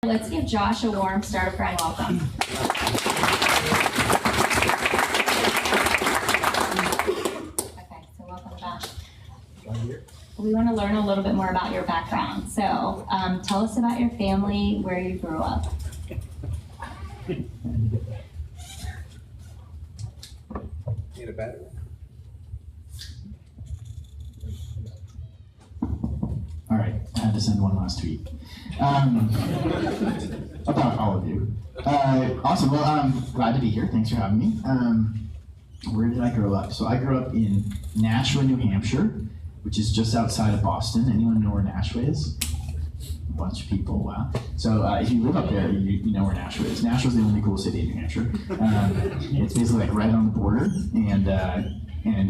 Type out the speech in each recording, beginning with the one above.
Let's give Josh a warm Start a Friend welcome. Okay, so welcome, Josh. We want to learn a little bit more about your background. So tell us about your family, where you grew up. Need a battery? All right, I had to send one last tweet. About all of you. Awesome, well, I'm glad to be here. Thanks for having me. Where did I grow up? So I grew up in Nashua, New Hampshire, which is just outside of Boston. Anyone know where Nashua is? A bunch of people, wow. So if you live up there, you know where Nashua is. Nashua's the only cool city in New Hampshire. It's basically like right on the border, and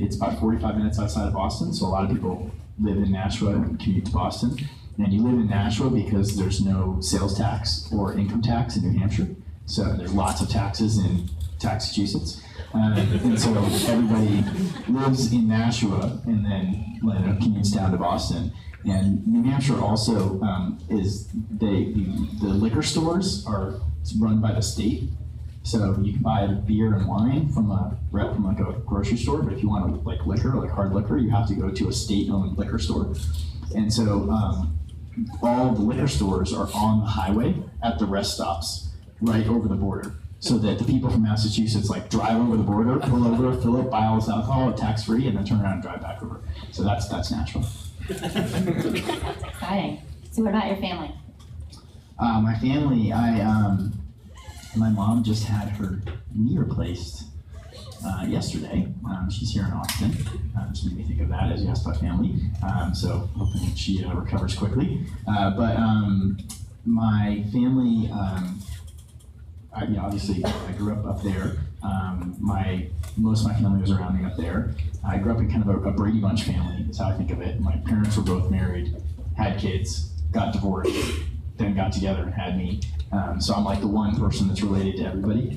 it's about 45 minutes outside of Boston, so a lot of people live in Nashua and commute to Boston. And you live in Nashua because there's no sales tax or income tax in New Hampshire. So there's lots of taxes in Massachusetts. And so everybody lives in Nashua and then commutes down to Boston. And New Hampshire also the liquor stores are run by the state. So you can buy beer and wine from a grocery store, but if you want liquor, like hard liquor, you have to go to a state-owned liquor store. And so all the liquor stores are on the highway at the rest stops right over the border, so that the people from Massachusetts drive over the border, pull over, fill up, buy all this alcohol, tax-free, and then turn around and drive back over. So that's natural. That's exciting. So what about your family? My family, my mom just had her knee replaced yesterday. She's here in Austin. Just made me think of that as you asked about family. So hoping she recovers quickly. But my family, obviously I grew up there. Most of my family was around me up there. I grew up in kind of a Brady Bunch family, is how I think of it. My parents were both married, had kids, got divorced, then got together and had me. So I'm like the one person that's related to everybody.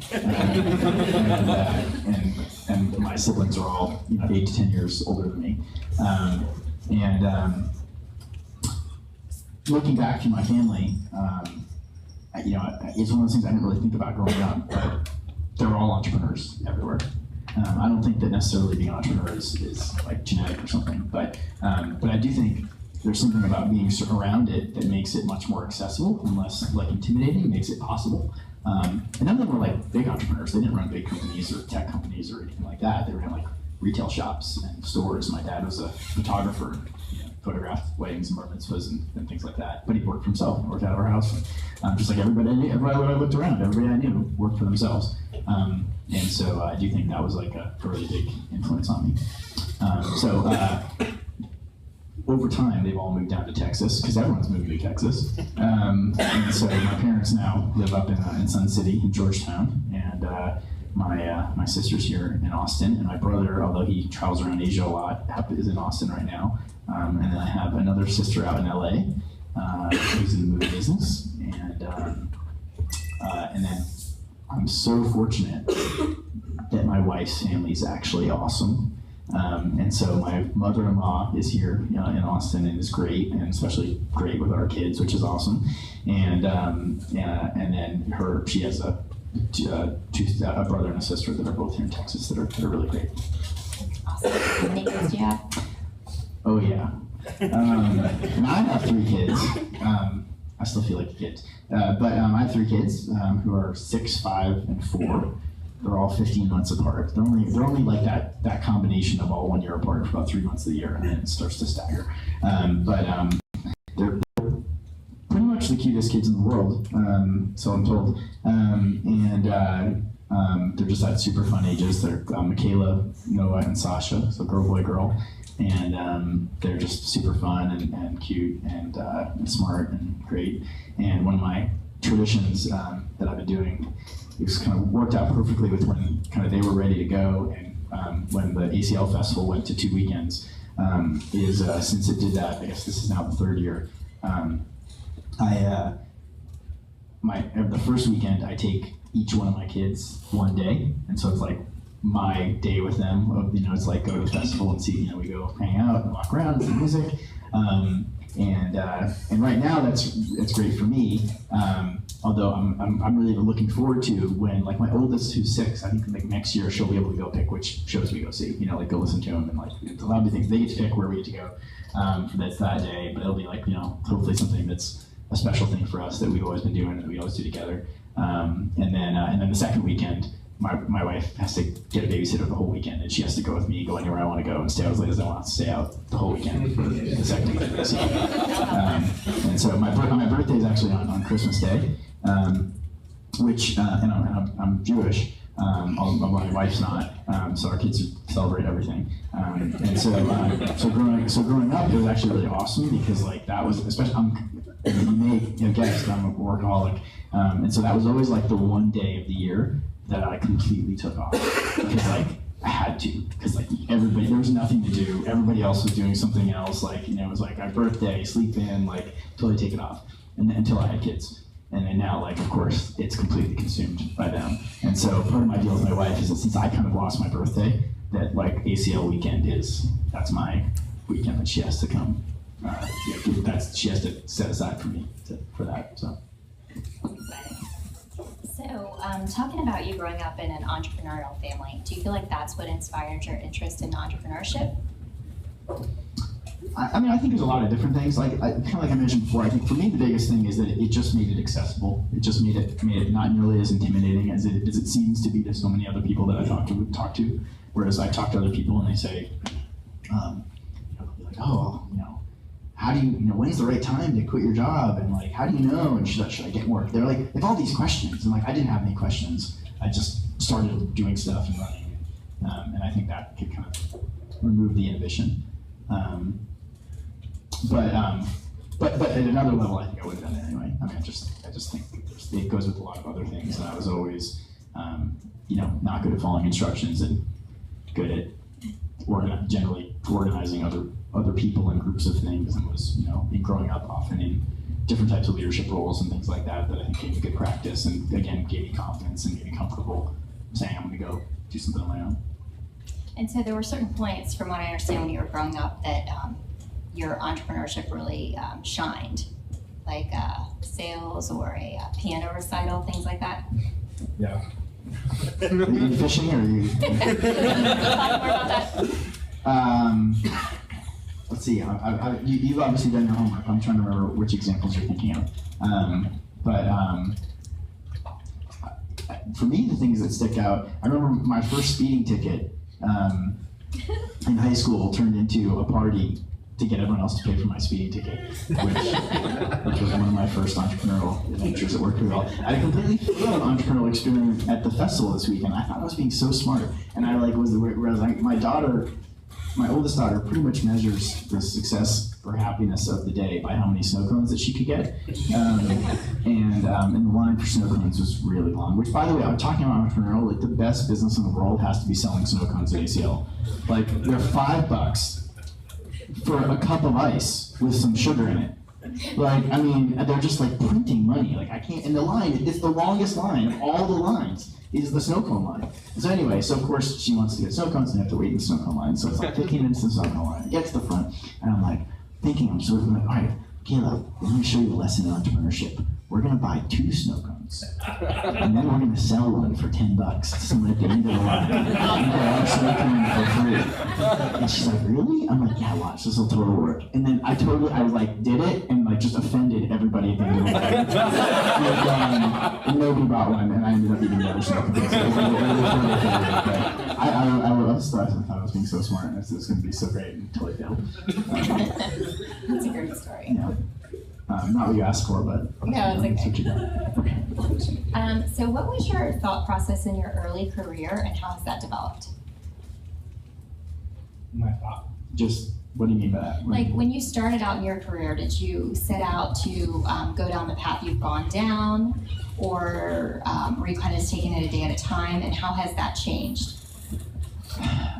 And my siblings are all 8 to 10 years older than me. Looking back to my family, it's one of those things I didn't really think about growing up, but they're all entrepreneurs everywhere. I don't think that necessarily being an entrepreneur is genetic or something, but I do think there's something about being around it that makes it much more accessible and less intimidating, makes it possible. And none of them were big entrepreneurs. They didn't run big companies or tech companies or anything like that. They ran retail shops and stores. My dad was a photographer, photographed weddings and bar mitzvahs and things like that. But he worked for himself, worked out of our house. Just like everybody I looked around, everybody I knew worked for themselves. And so I do think that was a really big influence on me. Over time, they've all moved down to Texas, because everyone's moving to Texas. And so my parents now live up in Sun City, in Georgetown, and my sister's here in Austin, and my brother, although he travels around Asia a lot, is in Austin right now. And then I have another sister out in LA, who's in the movie business, and then I'm so fortunate that my wife's family is actually awesome. And so my mother-in-law is here in Austin and is great, and especially great with our kids, which is awesome. And then she has a brother and a sister that are both here in Texas that are really great. Awesome. How many kids do you have? Oh yeah. Now I have 3 kids. I still feel like a kid. But I have 3 kids who are 6, 5, and 4. They're all 15 months apart. They're only that combination of all 1 year apart for about 3 months of the year, and then it starts to stagger. But they're pretty much the cutest kids in the world, so I'm told. They're just at super fun ages. They're Michaela, Noah, and Sasha, so girl, boy, girl. And they're just super fun and cute and smart and great. And one of my traditions that I've been doing, it's kind of worked out perfectly with when kind of they were ready to go, and when the ACL Festival went to 2 weekends, is since it did that, I guess this is now the 3rd year, the first weekend I take each one of my kids one day, and so it's my day with them of, it's go to the festival and see, we go hang out and walk around and see music. And right now it's great for me. Although I'm really looking forward to when, like, my oldest, who's 6, I think like next year she'll be able to go pick which shows we go see. You know, like go listen to them and like a lot of things they get to pick where we get to go. That's that day, but it'll be like, you know, hopefully something that's a special thing for us that we've always been doing and that we always do together. And then the second weekend, my wife has to get a babysitter the whole weekend, and she has to go with me, go anywhere I want to go, and stay out as late as I want to stay out the whole weekend for the second weekend. And so my birthday is actually on Christmas Day, which and I'm Jewish. Although my wife's not, so our kids celebrate everything. And so growing up, it was actually really awesome because like that was, especially you may guess I'm a workaholic, and so that was always like the one day of the year that I completely took off because like I had to, because like everybody, there was nothing to do. Everybody else was doing something else. Like, you know, it was like our birthday, sleep in, like totally take it off, and until I had kids. And then now, like, of course, it's completely consumed by them. And so part of my deal with my wife is that since I kind of lost my birthday, that like ACL weekend that's my weekend that she has to come. She has to set aside for me for that. So. So, talking about you growing up in an entrepreneurial family, do you feel like that's what inspired your interest in entrepreneurship? I mean, I think there's a lot of different things. Like kind of like I mentioned before, I think for me the biggest thing is that it just made it accessible. It just made it not nearly as intimidating as it seems to be to so many other people that I talk to. Whereas I talk to other people and they say, like, oh, how do you when's the right time to quit your job, and like how do you know, and should I get work? They're like, they have all these questions, and like I didn't have any questions. I just started doing stuff and running, and I think that could kind of remove the inhibition. But at another level, I think I would have done it anyway. I mean, I just think it goes with a lot of other things. And I was always, not good at following instructions and good at generally organizing other people and groups of things, and was, in growing up often in different types of leadership roles and things like that I think gave me good practice, and again gave me confidence and made me comfortable saying I'm going to go do something on my own. And so there were certain points, from what I understand, when you were growing up that your entrepreneurship really shined, like sales or a piano recital, things like that. Yeah. Are you fishing, or are you? Talk more about that. Let's see. You've obviously done your homework. I'm trying to remember which examples you're thinking of. For me, the things that stick out, I remember my first speeding ticket in high school turned into a party to get everyone else to pay for my speeding ticket, which was one of my first entrepreneurial adventures that worked really well. I completely failed an entrepreneurial experiment at the festival this weekend. I thought I was being so smart, and I whereas my oldest daughter pretty much measures the success or happiness of the day by how many snow cones that she could get, and the line for snow cones was really long. Which, by the way, I'm talking about entrepreneurial. Like the best business in the world has to be selling snow cones at ACL. Like they're $5 for a cup of ice with some sugar in it. Like, I mean, they're just like printing money. Like I can't. And the line, it's the longest line of all the lines is the snow cone line. So anyway, so of course she wants to get snow cones and have to wait in the snow cone line. So it's like 15 minutes in the snow cone line. I get to the front and I'm like thinking, I'm sort of like, all right, Caleb, let me show you a lesson in entrepreneurship. We're gonna buy 2 snow cones, and then we're gonna sell one for $10 to someone at the end of the line. And get our snow cone for free. And she's like, really? I'm like, yeah, watch, this will totally work. And then I did it and like just offended everybody at the end of the line. And nobody bought one, and I ended up eating the other snow cones. I thought I was being so smart, and this was gonna be so great, and totally failed. That's a great story. Yeah. Not what you asked for, but no, it's okay. What you got. So what was your thought process in your early career, and how has that developed? My thought. Just, what do you mean by that? Like when you started out in your career, did you set out to go down the path you've gone down, or were you kind of just taking it a day at a time, and how has that changed?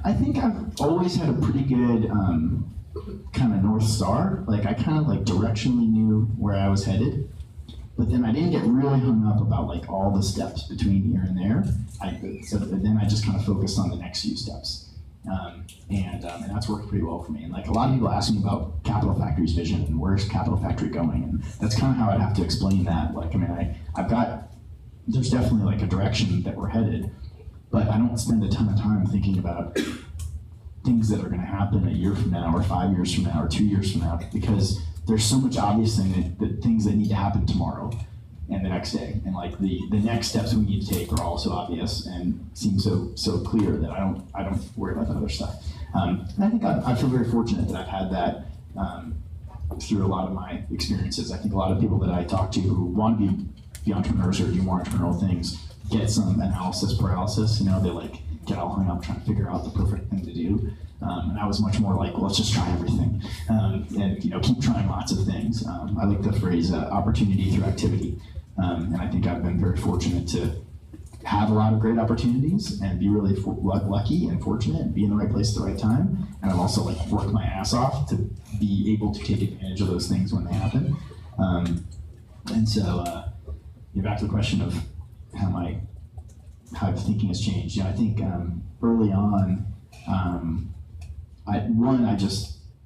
I think I've always had a pretty good kind of North Star. Like I kind of like directionally knew where I was headed, but then I didn't get really hung up about like all the steps between here and there. So then I just kind of focused on the next few steps. And that's worked pretty well for me. And like a lot of people ask me about Capital Factory's vision and where's Capital Factory going, and that's kind of how I'd have to explain that. Like, I mean, there's definitely like a direction that we're headed, but I don't spend a ton of time thinking about things that are going to happen a year from now or 5 years from now or 2 years from now, because there's so much obvious things that need to happen tomorrow and the next day, and like the next steps we need to take are also obvious and seem so clear that I don't worry about that other stuff. And I think I feel very fortunate that I've had that through a lot of my experiences. I think a lot of people that I talk to who want to be entrepreneurs or do more entrepreneurial things get some analysis paralysis. You know, they like get all hung up trying to figure out the perfect thing to do. And I was much more like, well, let's just try everything, and keep trying lots of things. I like the phrase opportunity through activity, and I think I've been very fortunate to have a lot of great opportunities and be really lucky and fortunate and be in the right place at the right time. And I've also like worked my ass off to be able to take advantage of those things when they happen. And so, back to the question of how thinking has changed. I think early on,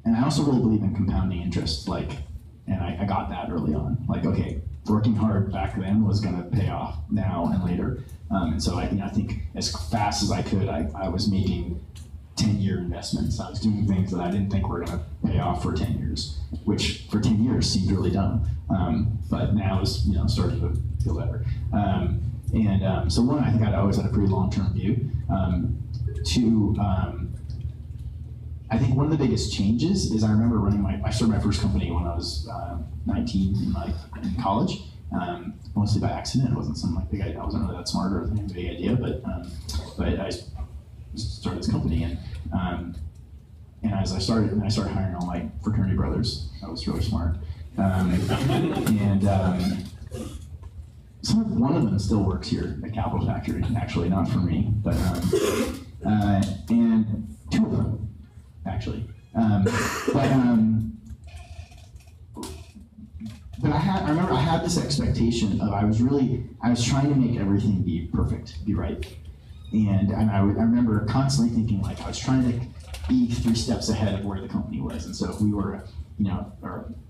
I also really believe in compounding interest. And I got that early on. Like, okay, working hard back then was going to pay off now and later. And so I think as fast as I could, I was making 10-year investments. I was doing things that I didn't think were going to pay off for 10 years, which for 10 years seemed really dumb. But now is starting to feel better. So one, I think I'd always had a pretty long-term view. Two, I think one of the biggest changes is I remember I started my first company when I was 19 in college, mostly by accident. It wasn't some big idea. I wasn't really that smart or a big idea, but I started this company, and as I started hiring all my fraternity brothers. I was really smart, one of them still works here at Capital Factory. Actually, not for me, but and two of them. Actually, but I remember I had this expectation of I was trying to make everything be perfect, be right, and I remember constantly thinking like I was trying to be 3 steps ahead of where the company was, and so if we were a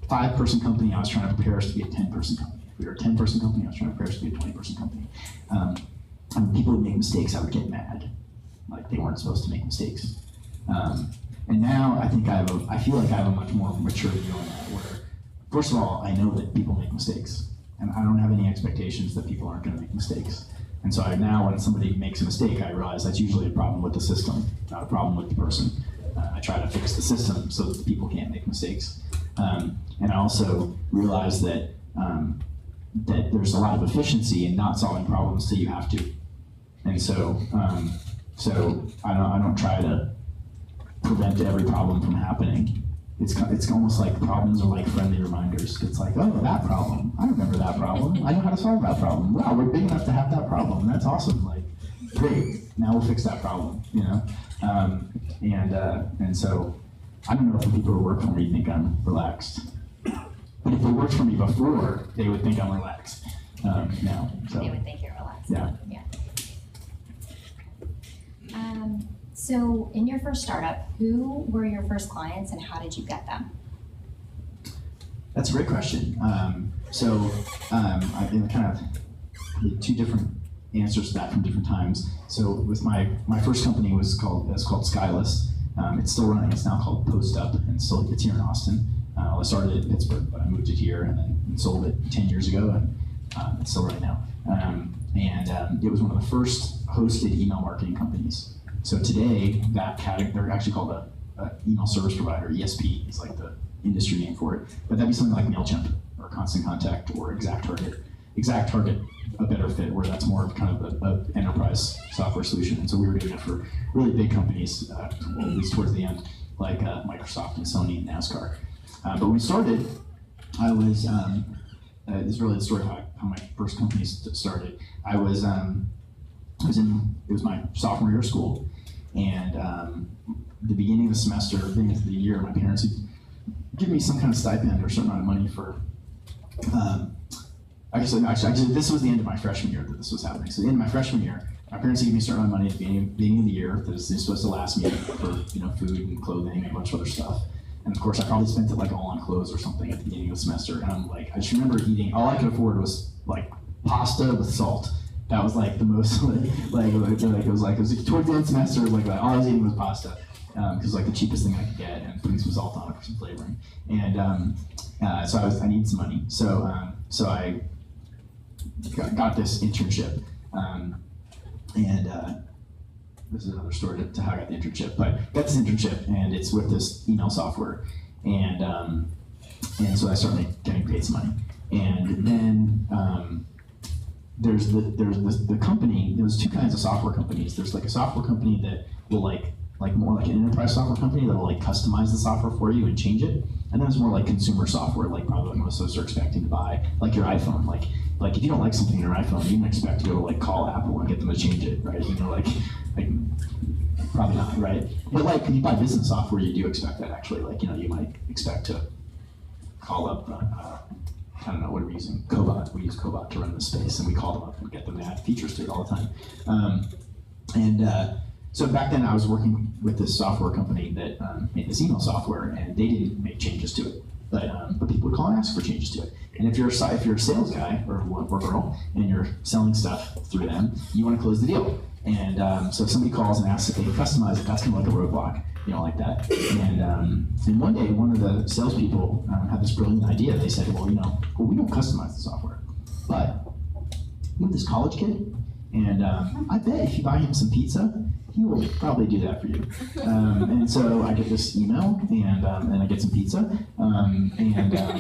5-person company, I was trying to prepare us to be a 10-person company. If we were a 10-person company, I was trying to prepare us to be a 20-person company. And when people would make mistakes, I would get mad, like they weren't supposed to make mistakes. And now I think I feel like I have a much more mature view on that, where, first of all, I know that people make mistakes, and I don't have any expectations that people aren't going to make mistakes. And so now when somebody makes a mistake, I realize that's usually a problem with the system, not a problem with the person. I try to fix the system so that the people can't make mistakes. And I also realize that there's a lot of efficiency in not solving problems till you have to. And so I don't try to prevent every problem from happening. It's almost like problems are like friendly reminders. It's like, oh, that problem. I remember that problem. I know how to solve that problem. Wow, we're big enough to have that problem. That's awesome. Like, great. Now we'll fix that problem. And so I don't know if the people who work for me think I'm relaxed, but if they worked for me before, they would think I'm relaxed. Now, so They would think you're relaxed. Yeah. So in your first startup, who were your first clients and how did you get them? That's a great question. I've been kind of 2 different answers to that from different times. So with my first company was called Skyless. It's still running. It's now called Post Up, and it's here in Austin. I started it in Pittsburgh, but I moved it here and then sold it 10 years ago, and it's still running now. It was one of the first hosted email marketing companies. So today, that category, they're actually called a email service provider. ESP is like the industry name for it. But that'd be something like MailChimp or Constant Contact or ExactTarget, a better fit, where that's more of kind of an enterprise software solution. And so we were doing it for really big companies, at least towards the end, like Microsoft and Sony and NASCAR. But when we started, I was, this is really the story of how my first company started. It was my sophomore year of school, and the beginning of the semester, beginning of the year, my parents would give me some kind of stipend or a certain amount of money for, actually, this was the end of my freshman year that this was happening. So the end of my freshman year, my parents gave me a certain amount of money at the beginning of the year that was supposed to last me for food and clothing and a bunch of other stuff. And of course, I probably spent it like all on clothes or something at the beginning of the semester. And I'm like, I just remember eating, all I could afford was like pasta with salt. That was like the most, it was towards the end of the semester, like all I was eating was pasta. Because it was like the cheapest thing I could get, and putting some salt on it for some flavoring. And so I needed some money. So I got this internship. This is another story to how I got the internship, but I got this internship, and it's with this email software, and so I started getting paid some money, and then there's the company. There's two kinds of software companies. There's like a software company that will like more like an enterprise software company that will like customize the software for you and change it, and then there's more like consumer software, like probably what most of us are expecting to buy, like your iPhone, like if you don't like something in your iPhone, you don't expect to go to like call Apple and get them to change it, right? like probably not, right? But like when you buy business software, you do expect that actually. Like you might expect to call up, I don't know what we're using, Cobot. We use Cobot to run the space, and we call them up and get them to add features to it all the time. So back then, I was working with this software company that made this email software, and they didn't make changes to it. But people would call and ask for changes to it. And if you're a sales guy or girl and you're selling stuff through them, you want to close the deal. And so if somebody calls and asks if they can customize it, that's kind of like a roadblock. You don't like that. And one day, one of the salespeople had this brilliant idea. They said, well, we don't customize the software, but we have this college kid, and I bet if you buy him some pizza, he will probably do that for you. And so I get this email, and I get some pizza, and I,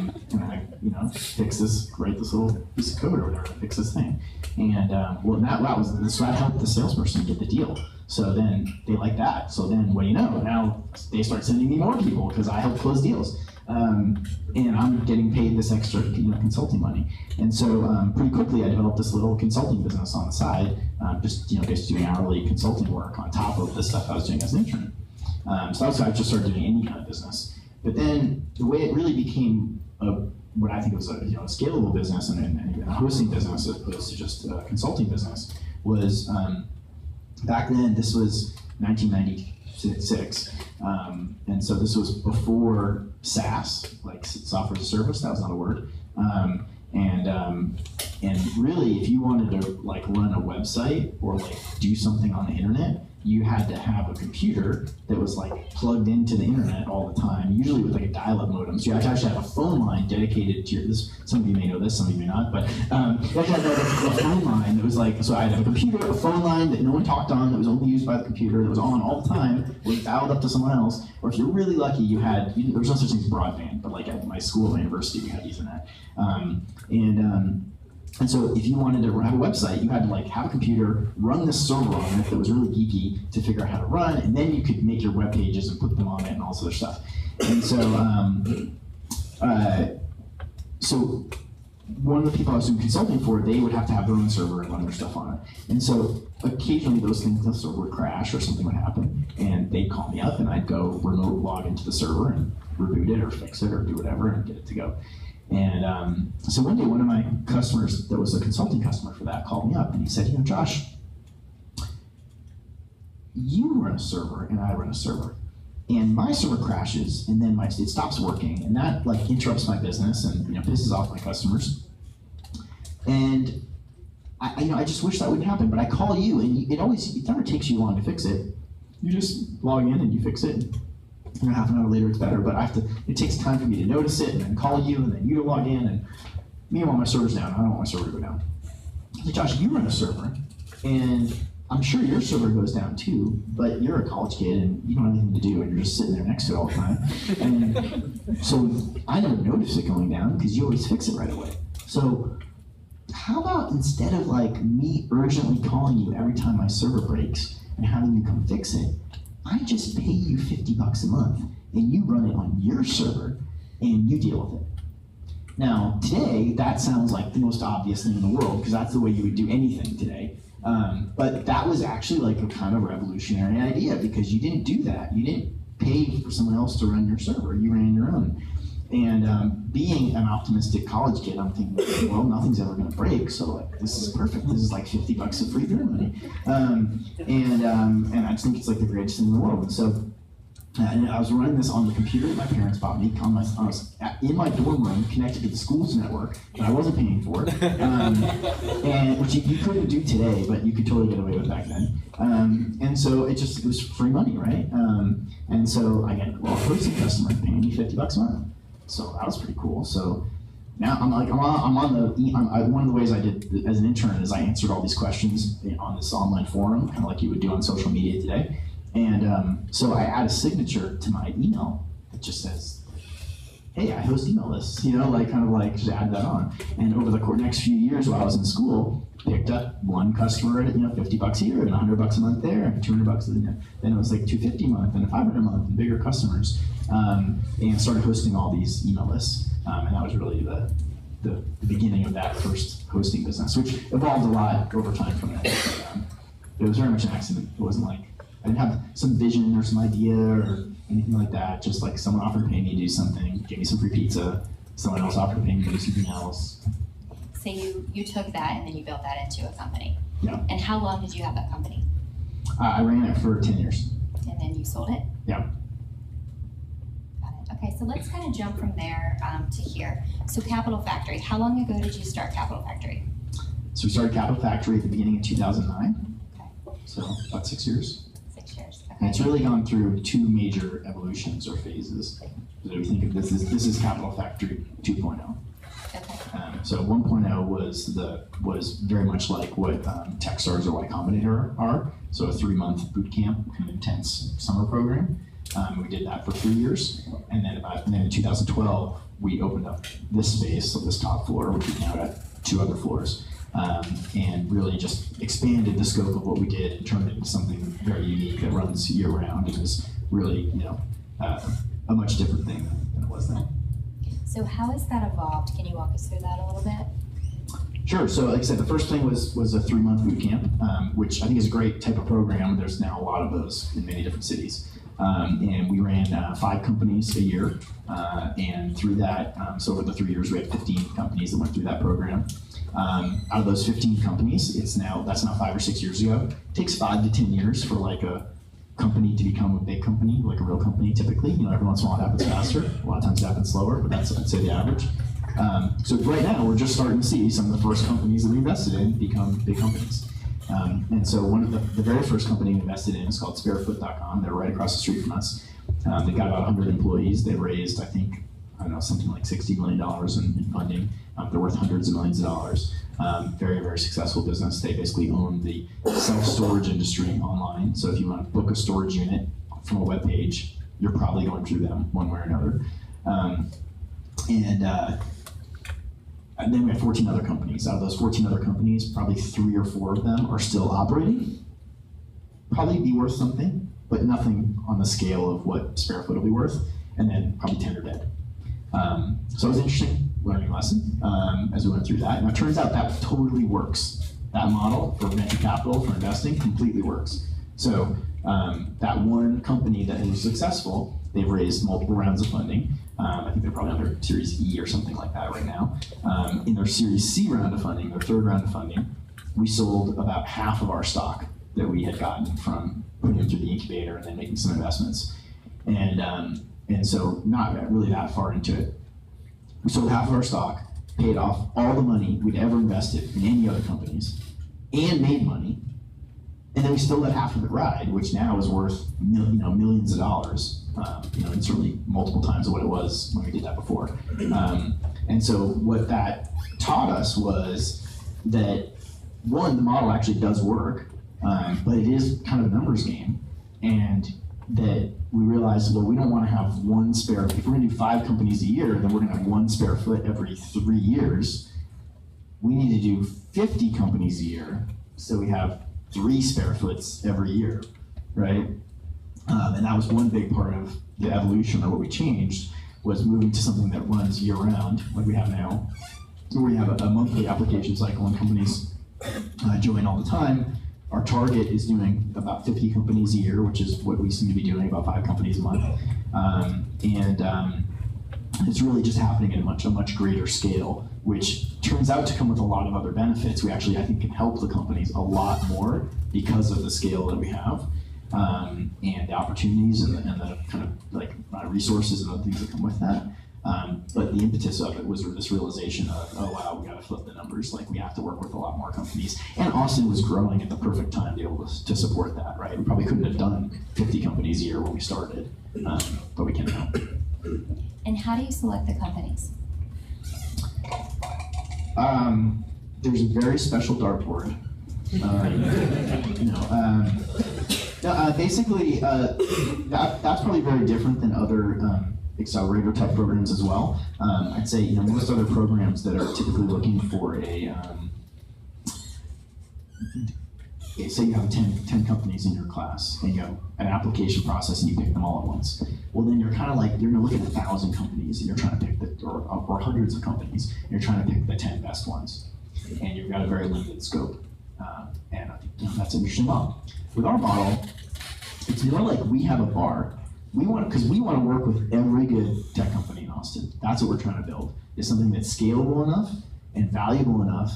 fix this, write this little piece of code or whatever, fix this thing. And that helped the salesperson get the deal. So then they like that. So then what do you know? Now they start sending me more people because I help close deals. And I'm getting paid this extra consulting money. And so pretty quickly I developed this little consulting business on the side, just doing hourly consulting work on top of the stuff I was doing as an intern. So that's why I just started doing any kind of business. But then the way it really became what I think was a scalable business and a hosting business as opposed to just a consulting business was back then. This was 1996, and so this was before SaaS, like software as a service. That was not a word. And really, if you wanted to like run a website or like do something on the internet, you had to have a computer that was like plugged into the internet all the time, usually with like a dial-up modem. So you had to actually have a phone line dedicated to this. Some of you may know this, some of you may not, but you had to have a phone line that was like, so I had to have a computer, a phone line that no one talked on, that was only used by the computer, that was on all the time, was dialed up to someone else, or if you're really lucky, there was no such thing as broadband, but like at my school, my university, we had Ethernet. And so if you wanted to have a website, you had to like have a computer, run this server on it that was really geeky to figure out how to run, and then you could make your web pages and put them on it and all this other stuff. And so, so one of the people I was doing consulting for, they would have to have their own server and run their stuff on it. And so occasionally the server would crash or something would happen, and they'd call me up and I'd go remote log into the server and reboot it or fix it or do whatever and get it to go. And so one day, one of my customers that was a consulting customer for that called me up and he said, Josh, you run a server and I run a server, and my server crashes and then it stops working, and that like interrupts my business and pisses off my customers. And I just wish that wouldn't happen, but I call you and it never takes you long to fix it. You just log in and you fix it. Half an hour later it's better, but it takes time for me to notice it and then call you and then you to log in, and meanwhile my server's down. I don't want my server to go down. I said, Josh, you run a server, and I'm sure your server goes down too, but you're a college kid and you don't have anything to do and you're just sitting there next to it all the time. And so I never notice it going down because you always fix it right away. So how about instead of like me urgently calling you every time my server breaks and having you come fix it, I just pay you $50 a month and you run it on your server and you deal with it. Now, today, that sounds like the most obvious thing in the world because that's the way you would do anything today. But that was actually like a kind of revolutionary idea because you didn't do that. You didn't pay for someone else to run your server. You ran your own. And being an optimistic college kid, I'm thinking, well, nothing's ever going to break, so like this is perfect. This is like $50 of free beer money, and I just think it's like the greatest thing in the world. And so. And I was running this on the computer that my parents bought me. I was in my dorm room, connected to the school's network that I wasn't paying for, and which you couldn't do today, but you could totally get away with back then. And so it was free money, right? And so I get a hosting customer paying me $50 a month. So that was pretty cool. So now I'm on one of the ways I did as an intern is I answered all these questions on this online forum, kind of like you would do on social media today. And so I add a signature to my email that just says, hey, I host email lists, just add that on. And over the next few years while I was in school, picked up one customer at $50 a year and $100 a month there and $200 then it was like $250 a month and $500 a month and bigger customers, and started hosting all these email lists. And that was really the beginning of that first hosting business, which evolved a lot over time from that. It was very much an accident. It wasn't like I didn't have some vision or some idea or anything like that. Just like someone offered to pay me to do something, gave me some free pizza. Someone else offered to pay me to do something else. So you took that and then you built that into a company. Yeah. And how long did you have that company? I ran it for 10 years. And then you sold it? Yeah. Got it. Okay, so let's kind of jump from there to here. So Capital Factory, how long ago did you start Capital Factory? So we started Capital Factory at the beginning of 2009. Okay. So about 6 years. 6 years. Okay. And it's really gone through two major evolutions or phases. So we think of this is Capital Factory 2.0. Okay. So 1.0 was very much like what Techstars or Y Combinator are. So a 3-month boot camp, kind of intense summer program. We did that for 3 years, and then in 2012 we opened up this space, so this top floor, which we now got 2 other floors. And really just expanded the scope of what we did and turned it into something very unique that runs year round and is really, a much different thing than it was then. So how has that evolved? Can you walk us through that a little bit? Sure. So like I said, the first thing was a 3-month boot camp, which I think is a great type of program. There's now a lot of those in many different cities. And we ran 5 companies a year. And through that, so over the 3 years, we had 15 companies that went through that program. Out of those 15 companies, that's now 5 or 6 years ago. It takes 5 to 10 years for like a company to become a big company, like a real company typically. Every once in a while it happens faster. A lot of times it happens slower, but that's, I'd say, the average. So right now we're just starting to see some of the first companies that we invested in become big companies. And so one of the very first company we invested in is called Sparefoot.com. They're right across the street from us. They've got about 100 employees. They raised, I think, something like $60 million in funding. They're worth hundreds of millions of dollars. Very, very successful business. They basically own the self-storage industry online. So if you want to book a storage unit from a web page, you're probably going through them one way or another. And then we have 14 other companies. Out of those 14 other companies, probably 3 or 4 of them are still operating. Probably be worth something, but nothing on the scale of what Sparefoot will be worth. And then probably 10 are dead. So it was interesting learning lesson as we went through that. Now it turns out that totally works. That model for venture capital, for investing, completely works. So that one company that was successful, they've raised multiple rounds of funding. I think they're probably under Series E or something like that right now. In their Series C round of funding, their 3rd round of funding, we sold about half of our stock that we had gotten from putting them through the incubator and then making some investments. And so not really that far into it. We sold half of our stock, paid off all the money we'd ever invested in any other companies, and made money. And then we still let half of it ride, which now is worth millions of dollars. And certainly multiple times of what it was when we did that before. And so what that taught us was that, one, the model actually does work, but it is kind of a numbers game. And that we realized, well, we don't want to have one spare, if we're going to do 5 companies a year, then we're going to have 1 spare foot every 3 years. We need to do 50 companies a year, so we have 3 spare foots every year, right? And that was one big part of the evolution, or what we changed, was moving to something that runs year round, like we have now, where we have a monthly application cycle and companies join all the time. Our target is doing about 50 companies a year, which is what we seem to be doing, about 5 companies a month. It's really just happening at a much greater scale, which turns out to come with a lot of other benefits. We actually, I think, can help the companies a lot more because of the scale that we have, and the opportunities and the kind of like resources and other things that come with that. But the impetus of it was this realization of, oh wow, we got to flip the numbers. Like we have to work with a lot more companies. And Austin was growing at the perfect time to be able to support that, right? We probably couldn't have done 50 companies a year when we started, but we can now. And how do you select the companies? There's a very special dartboard. Basically, that's probably very different than other accelerator type programs as well. I'd say most other programs that are typically looking for say you have 10 companies in your class and you have an application process and you pick them all at once. Well, then you're kind of like, you're going to look at 1,000 companies and you're trying to pick or hundreds of companies and you're trying to pick the 10 best ones. And you've got a very limited scope. And I think that's an interesting model. With our model, it's more like we have a bar. Because we want to work with every good tech company in Austin. That's what we're trying to build, is something that's scalable enough and valuable enough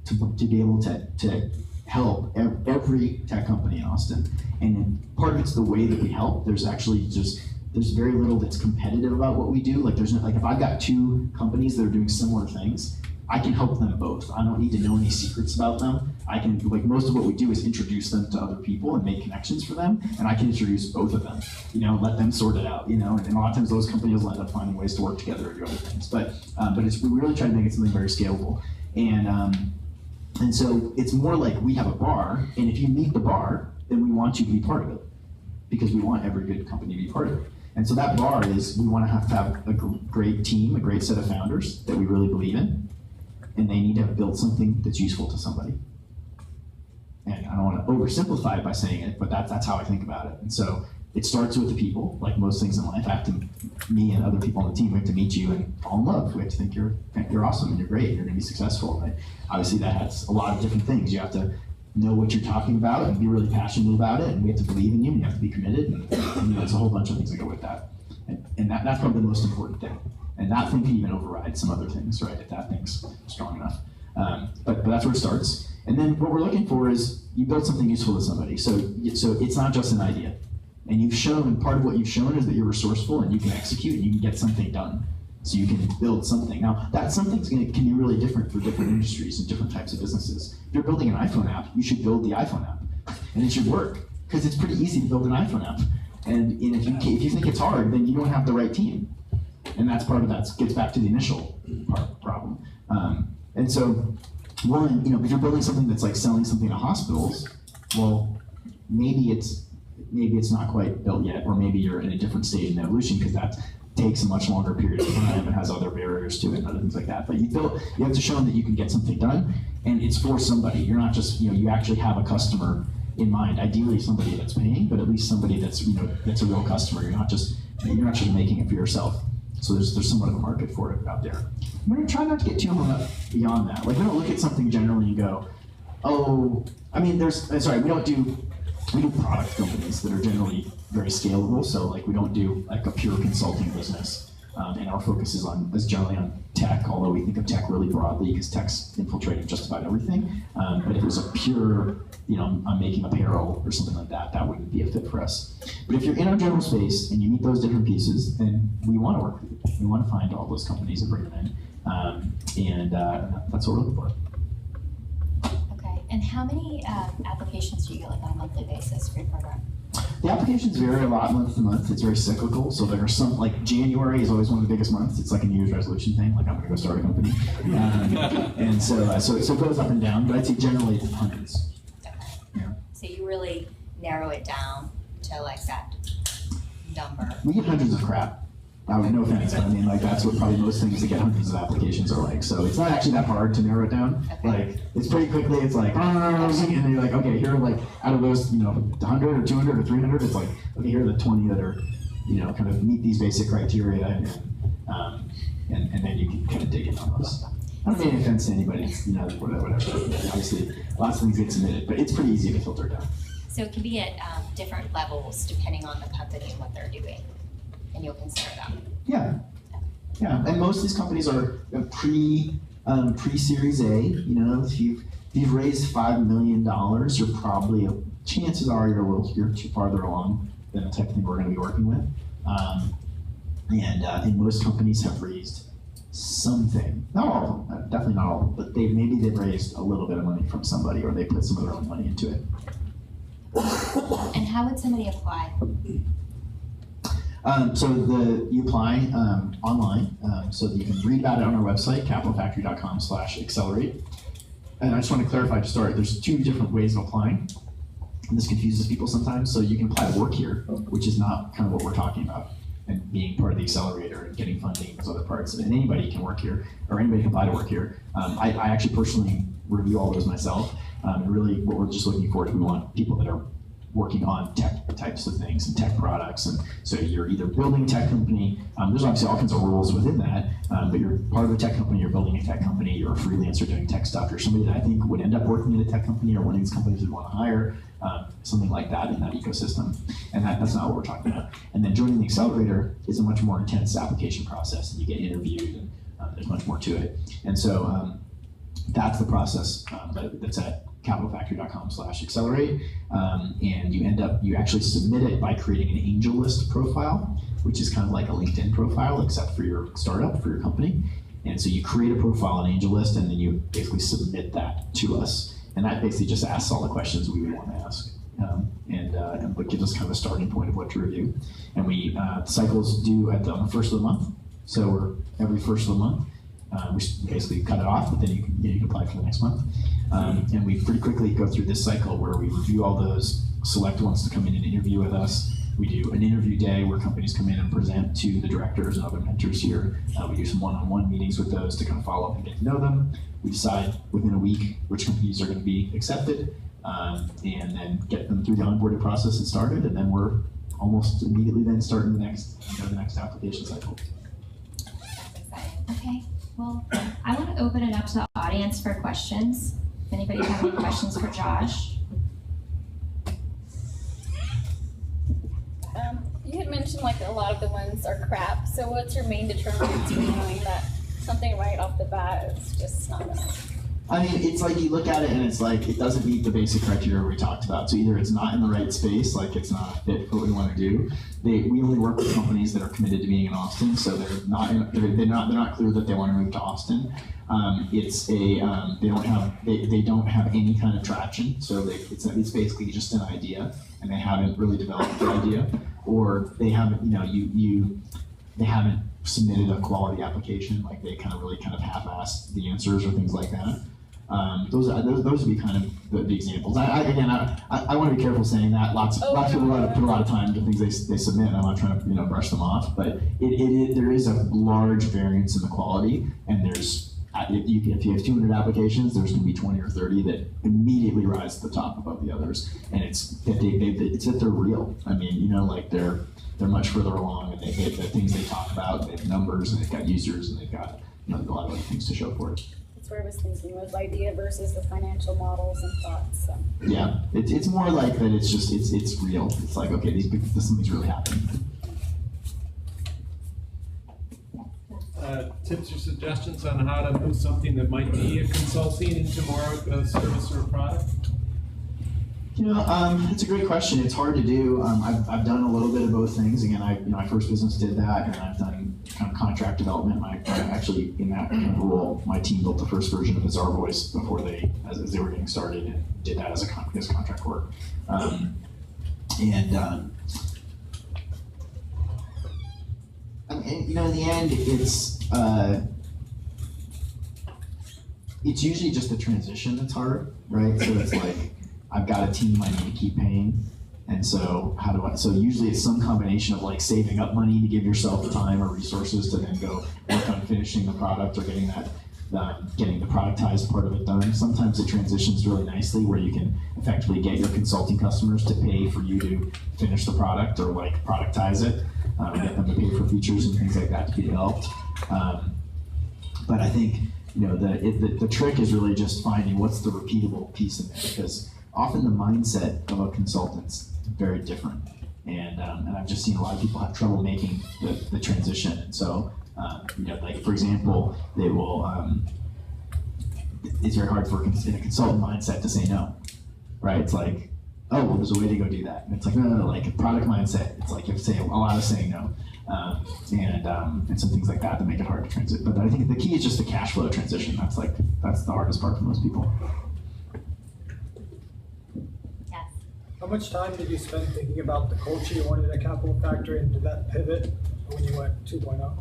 to be able to help every tech company in Austin. And part of it's the way that we help. There's very little that's competitive about what we do. Like if I've got 2 companies that are doing similar things, I can help them both. I don't need to know any secrets about them. I can, most of what we do is introduce them to other people and make connections for them, and I can introduce both of them, let them sort it out, and a lot of times those companies will end up finding ways to work together or do other things. But we really try to make it something very scalable. And so it's more like we have a bar, and if you meet the bar, then we want you to be part of it, because we want every good company to be part of it. And so that bar is, we want to have a great team, a great set of founders that we really believe in, and they need to have built something that's useful to somebody. And I don't want to oversimplify it by saying it, but that's how I think about it. And so it starts with the people, like most things in life. Me and other people on the team, we have to meet you and fall in love. We have to think you're awesome and you're great and you're going to be successful. And obviously that has a lot of different things. You have to know what you're talking about and be really passionate about it, and we have to believe in you and you have to be committed. And there's a whole bunch of things that go with that. And that's probably the most important thing. And that thing can even override some other things, right, if that thing's strong enough. But that's where it starts. And then what we're looking for is you build something useful to somebody. So it's not just an idea. And you've shown, part of what you've shown is that you're resourceful and you can execute and you can get something done. So you can build something. Now, that something can be really different for different industries and different types of businesses. If you're building an iPhone app, you should build the iPhone app. And it should work, because it's pretty easy to build an iPhone app. And if you think it's hard, then you don't have the right team. And that's part of that. Gets back to the initial problem. And so, one, if you're building something that's like selling something to hospitals, well, maybe it's not quite built yet, or maybe you're in a different stage in evolution, because that takes a much longer period of time and has other barriers to it and other things like that. But you have to show them that you can get something done, and it's for somebody. You're not just, you actually have a customer in mind. Ideally, somebody that's paying, but at least somebody that's that's a real customer. You're not just making it for yourself. So there's somewhat of a market for it out there. We're going to try not to get too much beyond that. Like, we don't look at something generally and go, we do product companies that are generally very scalable. So like, we don't do like a pure consulting business. And our focus is generally on tech, although we think of tech really broadly because tech's infiltrating just about everything. But if it was a pure, I'm making apparel or something like that, that wouldn't be a fit for us. But if you're in our general space and you meet those different pieces, then we want to work with you. We want to find all those companies and bring them in. That's what we're looking for. Okay, and how many applications do you get like on a monthly basis for your program? The applications vary a lot month to month. It's very cyclical. So there are some, like January is always one of the biggest months. It's like a New Year's resolution thing, like I'm going to go start a company. And so it goes up and down, but I'd say generally it's hundreds. Okay. Yeah. So you really narrow it down to like that number. We get hundreds of crap. No offense, but I mean, like, that's what probably most things that get hundreds of applications are like. So it's not actually that hard to narrow it down. Okay. Like, it's pretty quickly, it's like, and then you're like, okay, here are like, out of those, 100 or 200 or 300, it's like, okay, here are the 20 that are, kind of meet these basic criteria, and then you can kind of dig in on those. I don't mean any offense to anybody, whatever. Obviously, lots of things get submitted, but it's pretty easy to filter down. So it can be at different levels depending on the company and what they're doing, and you'll consider them. Yeah. Yeah, and most of these companies are pre-Series A. You know, if you've raised $5 million, you're probably, chances are you're too farther along than the type of thing we're going to be working with. And most companies have raised something. Not all of them, definitely not all of them, but maybe they've raised a little bit of money from somebody, or they put some of their own money into it. And how would somebody apply? So you apply online, so that you can read about it on our website, capitalfactory.com/accelerate. And I just want to clarify to start, there's two different ways of applying. And this confuses people sometimes. So you can apply to work here, which is not kind of what we're talking about, and being part of the accelerator and getting funding, those other parts. And anybody can work here, or anybody can apply to work here. I actually personally review all those myself. And really what we're just looking for is we want people that are working on tech types of things and tech products. And so you're either building a tech company, there's obviously all kinds of rules within that, but you're part of a tech company, you're building a tech company, you're a freelancer doing tech stuff, you're somebody that I think would end up working in a tech company or one of these companies would want to hire, something like that in that ecosystem. And that's not what we're talking about. And then joining the accelerator is a much more intense application process, and you get interviewed, and there's much more to it. And so that's the process that's at capitalfactory.com/accelerate, and you actually submit it by creating an angel list profile, which is kind of like a LinkedIn profile except for your startup, for your company. And so you create a profile on Angel List, and then you basically submit that to us, and that basically just asks all the questions we would want to ask, and what gives us kind of a starting point of what to review. And we cycles due on the first of the month, so we're every first of the month. We basically cut it off, but then you can apply for the next month. And we pretty quickly go through this cycle where we review all those, select ones to come in and interview with us. We do an interview day where companies come in and present to the directors and other mentors here. We do some one-on-one meetings with those to kind of follow up and get to know them. We decide within a week which companies are going to be accepted, and then get them through the onboarding process and started. And then we're almost immediately then starting the next application cycle. Okay. Well, I want to open it up to the audience for questions. If anybody have any questions for Josh? You had mentioned like a lot of the ones are crap. So what's your main determinant to knowing that something right off the bat is just not enough? I mean, it's like you look at it and it's like it doesn't meet the basic criteria we talked about. So either it's not in the right space, like it's not fit for what we want to do. We only work with companies that are committed to being in Austin, so they're not clear that they want to move to Austin. They don't have any kind of traction, so it's basically just an idea, and they haven't really developed the idea, or they haven't they haven't submitted a quality application, like they kind of half-assed the answers or things like that. Those would be kind of the examples. I want to be careful saying that. Lots of people put a lot of time into things they submit, and I'm not trying to brush them off. But there is a large variance in the quality, and if you have 200 applications, there's going to be 20 or 30 that immediately rise to the top above the others, and it's that they're real. I mean, they're much further along, and they hit the things they talk about. They have numbers, and they've got users, and they've got a lot of other things to show for it. That's where I was thinking was idea versus the financial models and thoughts. So. Yeah, it's more like that. It's just it's real. It's like, okay, something's really happening. Tips or suggestions on how to move something that might be a consulting into more of a service or a product? It's a great question. It's hard to do. I've done a little bit of both things. Again, my first business did that, and I've done kind of contract development. Actually, in that kind of role, my team built the first version of Bazaar Voice before as they were getting started, and did that as contract work. In the end, it's usually just the transition that's hard, right? So it's like, I've got a team I need to keep paying, and so so usually it's some combination of like saving up money to give yourself the time or resources to then go work on finishing the product or getting the productized part of it done. Sometimes it transitions really nicely where you can effectively get your consulting customers to pay for you to finish the product or like productize it, get them to pay for features and things like that to be developed. But I think the trick is really just finding what's the repeatable piece in there, because often the mindset of a consultant's very different, and I've just seen a lot of people have trouble making the transition. And so Like for example, they will. It's very hard in a consultant mindset to say no, right? It's like, oh, well, there's a way to go do that. And it's like, no, like a product mindset. It's like you have to say a lot of saying no, and some things like that make it hard to transit. But I think the key is just the cash flow transition. That's the hardest part for most people. Yes. How much time did you spend thinking about the culture you wanted at Capital Factory, and did that pivot when you went 2.0?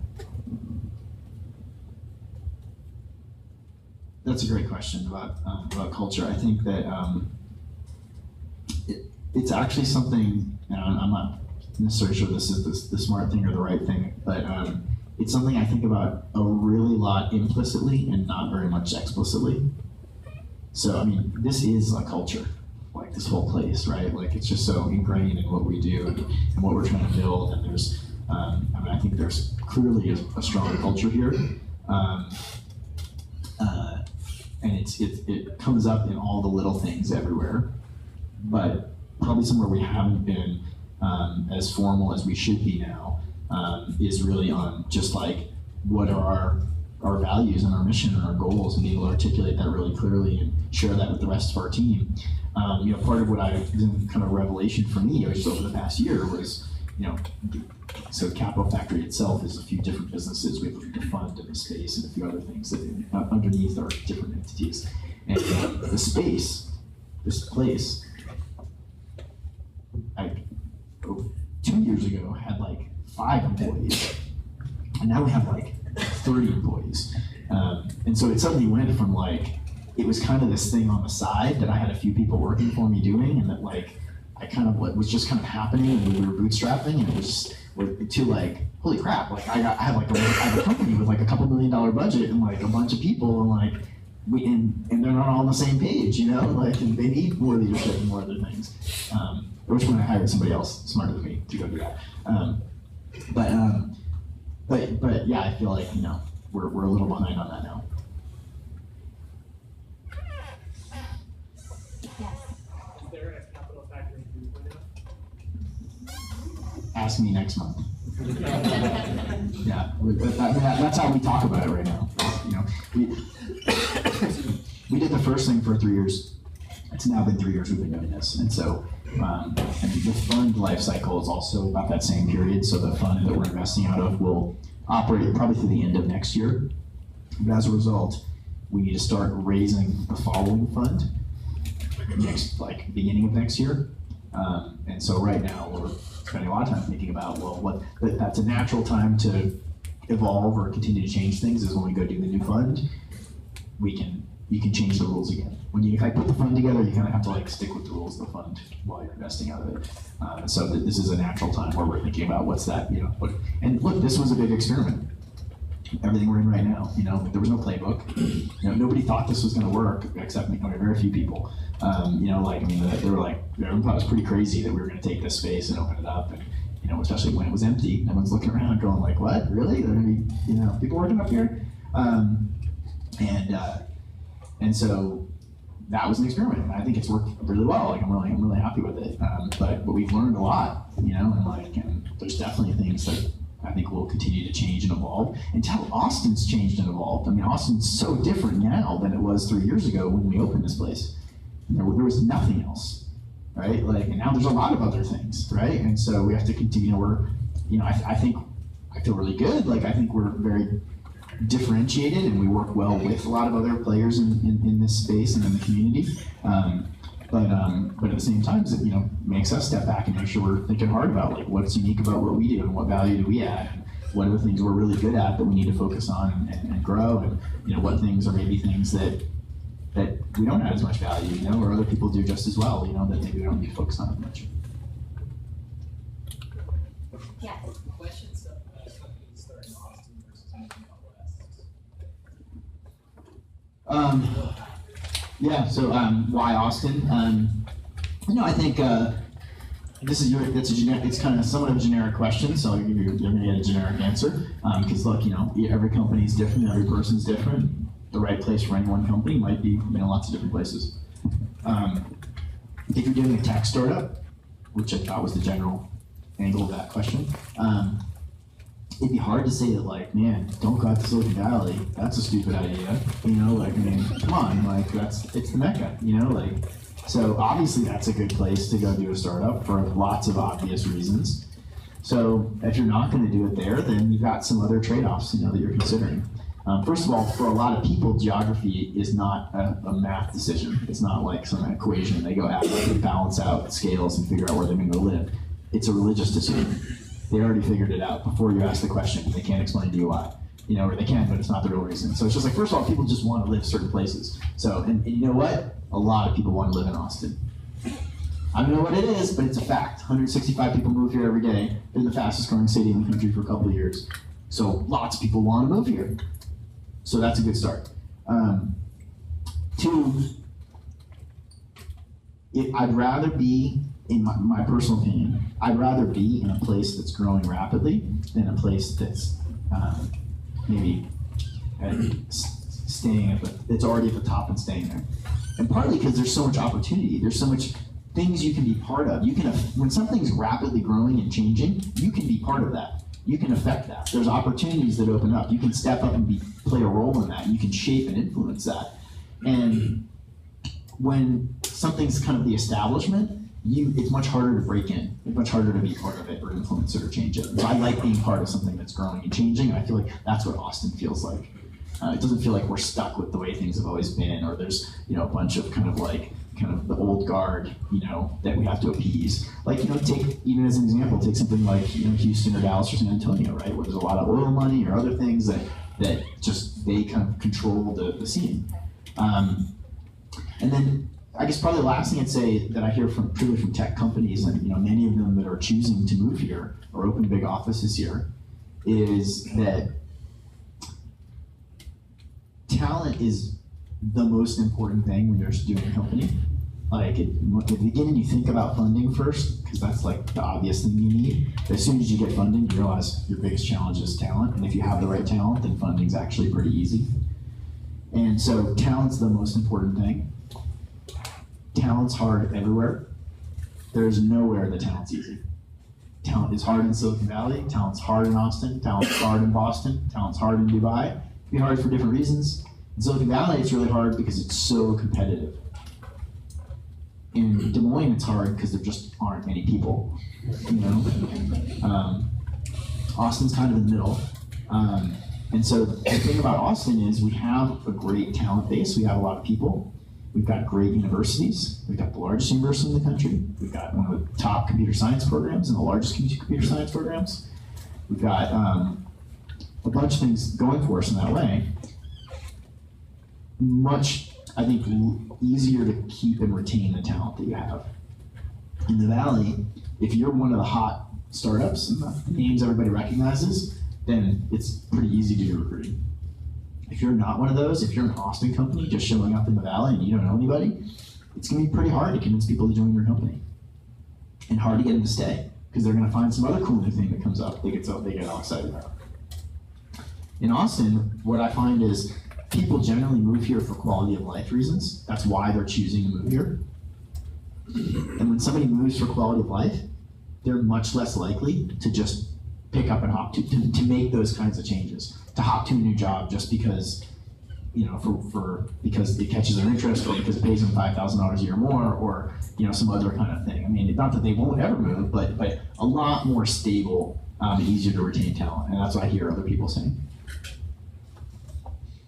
That's a great question about culture. I think that it's actually something, I'm not necessarily sure this is the smart thing or the right thing, but it's something I think about a really lot implicitly and not very much explicitly. So, I mean, this is a culture, like this whole place, right? Like it's just so ingrained in what we do and what we're trying to build. And there's, I think there's clearly a strong culture here. And it comes up in all the little things everywhere, but probably somewhere we haven't been as formal as we should be now is really on just like what are our values and our mission and our goals, and being able to articulate that really clearly and share that with the rest of our team. Part of what I've been kind of revelation for me just over the past year was, so Capital Factory itself is a few different businesses. We have a fund in the space and a few other things that underneath are different entities. And the space, this place, 2 years ago had like 5 employees, and now we have like 30 employees. And so it suddenly went from like, it was kind of this thing on the side that I had a few people working for me doing, and that like, I kind of was just kind of happening, and we were bootstrapping, and it was to like, holy crap, like I have a company with like $2 million budget and like a bunch of people, and like and they're not all on the same page, like, and they need more leadership and more other things. Which when I hired somebody else smarter than me to go do that. But yeah, I feel like we're a little behind on that now. Is there a Capital Factory 2.0? Ask me next month. Yeah, that's how we talk about it right now. We did the first thing for 3 years. It's now been 3 years we've been doing this, and so and the fund life cycle is also about that same period. So the fund that we're investing out of will operate probably through the end of next year. But as a result, we need to start raising the following fund beginning of next year. And so right now we're spending a lot of time thinking about, well, that's a natural time to evolve or continue to change things is when we go do the new fund. You can change the rules again. When you put the fund together, you kind of have to stick with the rules of the fund while you're investing out of it. So this is a natural time where we're thinking about what's that, and look, this was a big experiment. Everything we're in right now, there was no playbook. Nobody thought this was going to work except very few people. They were like, everyone thought it was pretty crazy that we were going to take this space and open it up, and especially when it was empty, everyone's looking around going like, what, really? There are going to be, people working up here? And so that was an experiment, and I think it's worked really well. I'm really happy with it. But we've learned a lot, and there's definitely things that I think will continue to change and evolve until Austin's changed and evolved. Austin's so different now than it was 3 years ago when we opened this place. There was nothing else, right? And now there's a lot of other things, right? And so we have to continue. I think I feel really good. I think we're very differentiated, and we work well with a lot of other players in this space and in the community. But at the same time, it makes us step back and make sure we're thinking hard about what's unique about what we do and what value do we add, and what are the things we're really good at that we need to focus on and grow, and what things are maybe things that we don't add as much value, or other people do just as well, that maybe we don't need to focus on as much. Yeah. Questions of companies that are in Austin versus moving out west? Yeah, so why Austin? I think it's kind of somewhat of a generic question, so you're going to get a generic answer. Because look, every company is different, every person's different. The right place for any one company might be lots of different places. If you're doing a tech startup, which I thought was the general angle of that question, it'd be hard to say that, like, man, don't go out to Silicon Valley. That's a stupid idea. You know, like, I mean, come on, like, it's the Mecca, you know, like, so obviously that's a good place to go do a startup for lots of obvious reasons. So if you're not going to do it there, then you've got some other trade-offs, you know, that you're considering. First of all, for a lot of people, geography is not a math decision. It's not like some equation they go out and balance out scales and figure out where they're going to live. It's a religious decision. They already figured it out before you ask the question. They can't explain to you why. You know, or they can, but it's not the real reason. So it's just like, first of all, people just want to live certain places. So, and you know what? A lot of people want to live in Austin. I don't know what it is, but it's a fact. 165 people move here every day. They're the fastest growing city in the country for a couple of years. So lots of people want to move here. So that's a good start. Two, I'd rather be, in my personal opinion, I'd rather be in a place that's growing rapidly than a place that's maybe staying it's already at the top and staying there. And partly because there's so much opportunity, there's so much things you can be part of. You can, when something's rapidly growing and changing, you can be part of that. You can affect that. There's opportunities that open up. You can step up and play a role in that. You can shape and influence that. And when something's kind of the establishment, it's much harder to break in. It's much harder to be part of it or influence it or change it. So I like being part of something that's growing and changing, and I feel like that's what Austin feels like. It doesn't feel like we're stuck with the way things have always been, or there's, you know, a bunch of kind of the old guard, you know, that we have to appease. Like, you know, take, even as an example, take something like, you know, Houston or Dallas or San Antonio, right, where there's a lot of oil money or other things that just, they kind of control the scene. And then I guess probably the last thing I'd say that I hear particularly from tech companies, and, you know, many of them that are choosing to move here or open big offices here, is that talent is the most important thing when you're doing a company. Like, at the beginning, you think about funding first, because that's like the obvious thing you need. But as soon as you get funding, you realize your biggest challenge is talent. And if you have the right talent, then funding's actually pretty easy. And so talent's the most important thing. Talent's hard everywhere. There's nowhere that talent's easy. Talent is hard in Silicon Valley. Talent's hard in Austin. Talent's hard in Boston. Talent's hard in Dubai. It can be hard for different reasons. In Silicon Valley, it's really hard because it's so competitive. In Des Moines, it's hard because there just aren't many people, you know? Austin's kind of in the middle. And so the thing about Austin is we have a great talent base. We have a lot of people. We've got great universities. We've got the largest university in the country. We've got one of the top computer science programs and the largest computer science programs. We've got a bunch of things going for us in that way. Much, I think, easier to keep and retain the talent that you have. In the Valley, if you're one of the hot startups and the names everybody recognizes, then it's pretty easy to do recruiting. If you're not one of those, if you're an Austin company just showing up in the Valley and you don't know anybody, it's going to be pretty hard to convince people to join your company. And hard to get them to stay, because they're going to find some other cool new thing that comes up they get all excited about. In Austin, what I find is people generally move here for quality of life reasons. That's why they're choosing to move here. And when somebody moves for quality of life, they're much less likely to just pick up and hop to make those kinds of changes, to hop to a new job just because, you know, because it catches their interest, or because it pays them $5,000 a year more, or, you know, some other kind of thing. I mean, not that they won't ever move, but a lot more stable and easier to retain talent, and that's what I hear other people saying.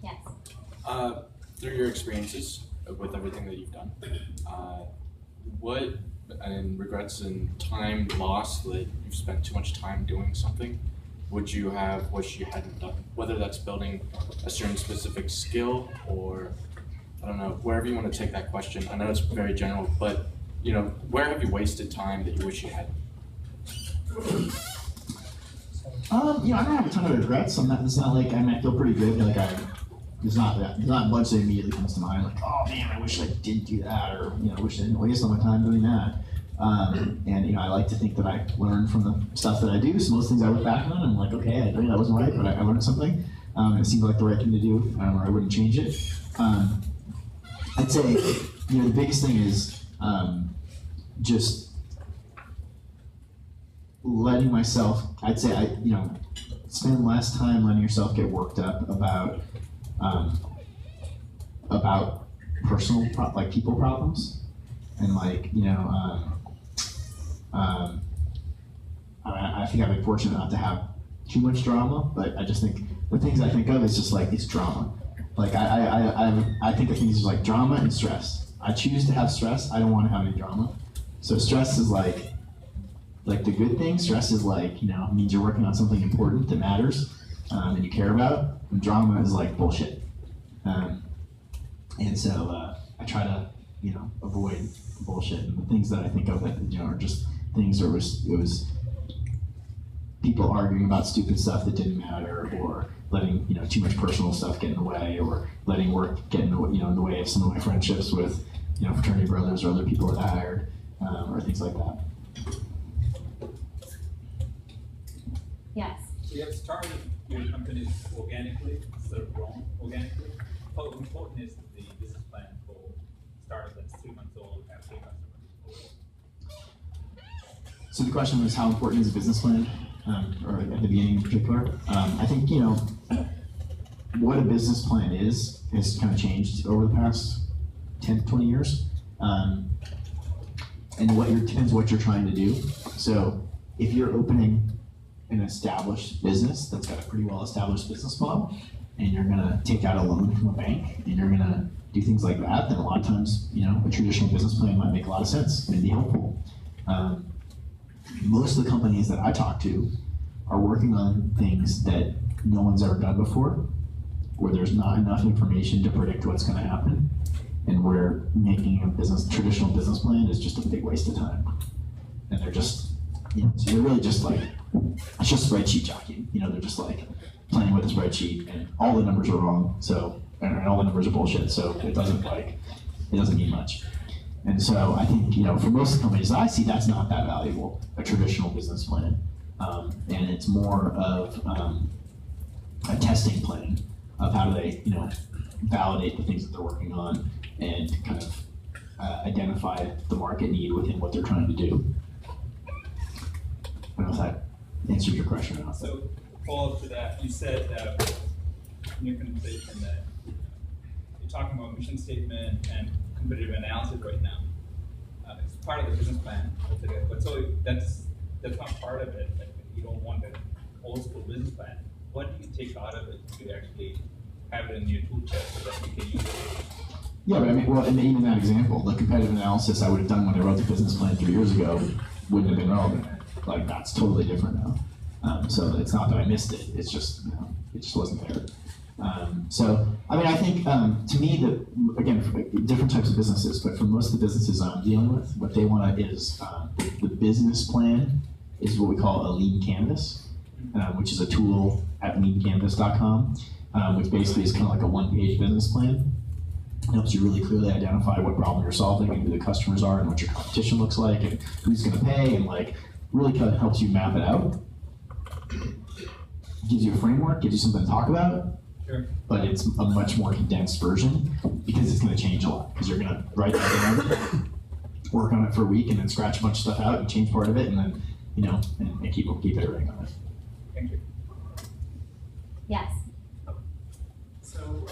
Yes. Through your experiences with everything that you've done, what, in regrets and time lost, that you've spent too much time doing something, would you have wished you hadn't done? Whether that's building a certain specific skill, or, I don't know, wherever you want to take that question. I know it's very general, but, you know, where have you wasted time that you wish you hadn't? You know, I don't have a ton of regrets. It's not like, I mean, I feel pretty good. Like, there's not much that immediately comes to mind. Like, oh man, I wish I didn't do that, or, you know, I wish I didn't waste all my time doing that. And, you know, I like to think that I learn from the stuff that I do. So most things I look back on, and I'm like, okay, I think that wasn't right, but I learned something. And it seemed like the right thing to do, or I wouldn't change it. I'd say, you know, the biggest thing is just letting myself, I'd say, spend less time letting yourself get worked up about personal like people problems, and like I think I've been fortunate not to have too much drama, but I just think the things I think of is just like it's drama. Like I think of things like drama and stress. I choose to have stress. I don't want to have any drama. So stress is like the good thing. Stress is like means you're working on something important that matters and you care about. And drama is like bullshit. And so I try to avoid bullshit. And the things that I think of that are just things where it was people arguing about stupid stuff that didn't matter, or letting too much personal stuff get in the way, or letting work get in the in the way of some of my friendships with fraternity brothers or other people that I hired, or things like that. Yes. So you have started your companies organically, sort of grown organically. How important is the business plan for startup that's 3 months old, have 3 customers? So the question was, how important is a business plan, or at the beginning in particular? I think what a business plan is has kind of changed over the past 10 to 20 years, and depends what you're trying to do. So if you're opening an established business that's got a pretty well established business model, and you're gonna take out a loan from a bank, and you're gonna do things like that, then a lot of times a traditional business plan might make a lot of sense and be helpful. Most of the companies that I talk to are working on things that no one's ever done before, where there's not enough information to predict what's going to happen, and where making a traditional business plan is just a big waste of time. And they're just, so they're really just like, it's just spreadsheet jockeying. They're just like playing with a spreadsheet, and all the numbers are wrong, and all the numbers are bullshit, so it doesn't mean much. And so I think, for most companies I see, that's not that valuable, a traditional business plan. And it's more of a testing plan of how do they, validate the things that they're working on and kind of identify the market need within what they're trying to do. I don't know if that answered your question or not. So, follow up to that, you said in your conversation that you're talking about mission statement and competitive analysis right now. It's part of the business plan, but so that's not part of it. Like, you don't want an old school business plan. What do you take out of it to actually have it in your tool chest so that you can use it? Yeah, but and even that example, the competitive analysis I would have done when I wrote the business plan 3 years ago wouldn't have been relevant. Like, that's totally different now. So it's not that I missed it. It's just, it just wasn't there. So, I think, to me, again, for different types of businesses, but for most of the businesses I'm dealing with, what they want is, the business plan is what we call a lean canvas, which is a tool at leancanvas.com, which basically is kind of like a one-page business plan. It helps you really clearly identify what problem you're solving and who the customers are and what your competition looks like and who's going to pay, and like really kind of helps you map it out. Gives you a framework, gives you something to talk about. Sure. But it's a much more condensed version because it's going to change a lot. Because you're going to write that down, work on it for a week, and then scratch a bunch of stuff out and change part of it, and then and keep iterating on it. Thank you. Yes. So,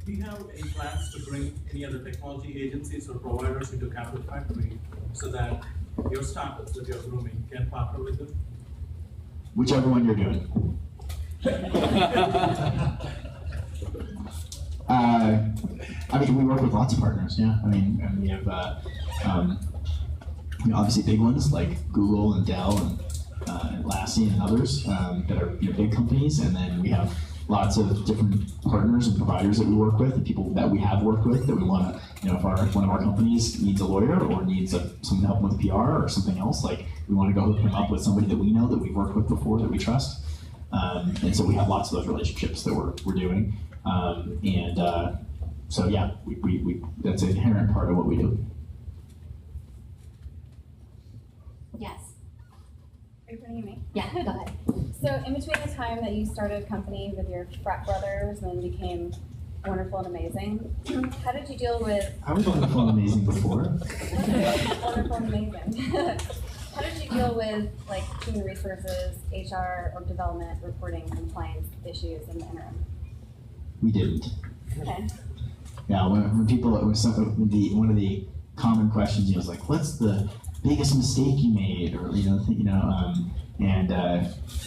do you have any plans to bring any other technology agencies or providers into Capital Factory so that your startups that you're grooming can partner with them? Whichever one you're doing. We work with lots of partners, yeah. And we have obviously big ones like Google and Dell and Atlassian and others that are big companies, and then we have lots of different partners and providers that we work with, and people that we have worked with that we want to, if one of our companies needs a lawyer or needs someone to help them with PR or something else, like we want to go hook them up with somebody that we know that we've worked with before that we trust. And so we have lots of those relationships that we're doing. So yeah, we that's an inherent part of what we do. Yes. Are you pointing at me? Yeah, go ahead. So in between the time that you started a company with your frat brothers and then became wonderful and amazing, how did you deal with... I was wonderful and amazing before. Wonderful and amazing. How did you deal with like human resources, HR, or development reporting compliance issues in the interim? We didn't. Okay. Yeah, when people, it was one of the common questions, was like, what's the biggest mistake you made, or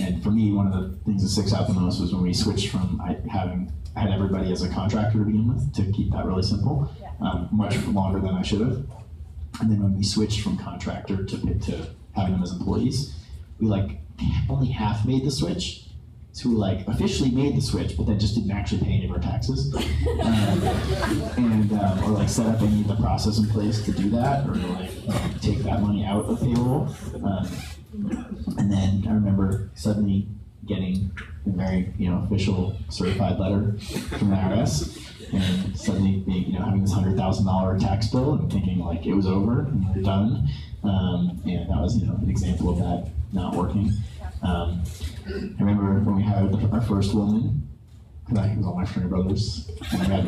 and for me, one of the things that sticks out the most was when we switched from I had everybody as a contractor to begin with, to keep that really simple, much longer than I should have. And then when we switched from contractor to having them as employees, we only half made the switch. So we officially made the switch, but then just didn't actually pay any of our taxes, or set up any of the process in place to do that, or take that money out of payroll. And then I remember suddenly getting a very official certified letter from the IRS, and suddenly being having this $100,000 tax bill and thinking it was over and we're done. And that was an example of that not working. I remember when we hired our first woman, because it was all my friend brothers, and we had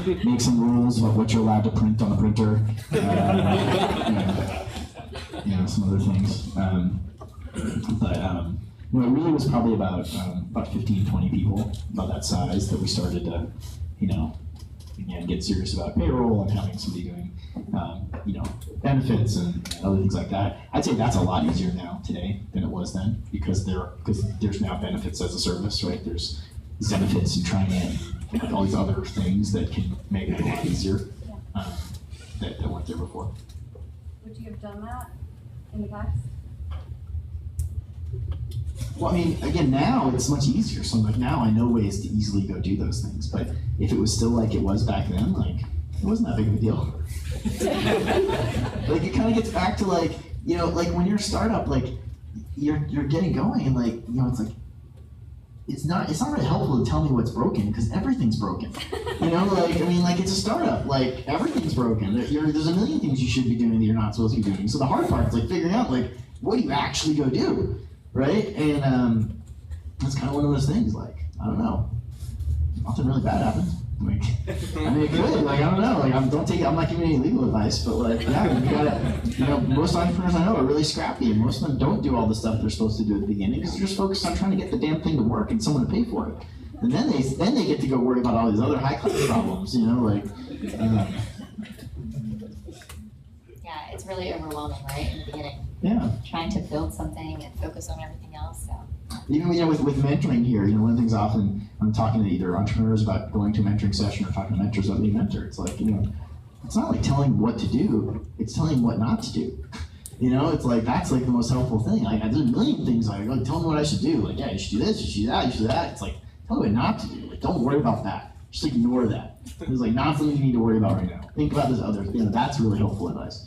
to make some rules about what you're allowed to print on the printer, some other things. But it really was probably about 15, 20 people, about that size, that we started to, again, get serious about payroll and having somebody doing, benefits and other things like that. I'd say that's a lot easier now today than it was then, because there's now benefits as a service, right? There's benefits and trying and all these other things that can make it a lot easier that weren't there before. Would you have done that in the past? Well, I mean, again, now it's much easier. So now I know ways to easily go do those things. But if it was still like it was back then, it wasn't that big of a deal. It kind of gets back to when you're a startup, you're getting going, and it's not really helpful to tell me what's broken, because everything's broken. It's a startup. Everything's broken. There's a million things you should be doing that you're not supposed to be doing. So the hard part is figuring out what do you actually go do, right? And that's kind of one of those things. I don't know, nothing really bad happened. It could. I don't know. I'm not giving any legal advice, but you gotta. Most entrepreneurs I know are really scrappy, and most of them don't do all the stuff they're supposed to do at the beginning because they're just focused on trying to get the damn thing to work and someone to pay for it. And then they get to go worry about all these other high class problems. Yeah, it's really overwhelming, right, in the beginning. Yeah. Trying to build something and focus on everything else. So. Even with mentoring here, one of the things often I'm talking to either entrepreneurs about going to a mentoring session or talking to mentors about being mentor. It's it's not telling what to do; it's telling what not to do. It's that's the most helpful thing. There's a million things tell me what I should do. Yeah, you should do this, you should do that, you should do that. It's tell me what not to do. Don't worry about that. Just ignore that. It's not something you need to worry about right now. Think about this other. That's really helpful advice.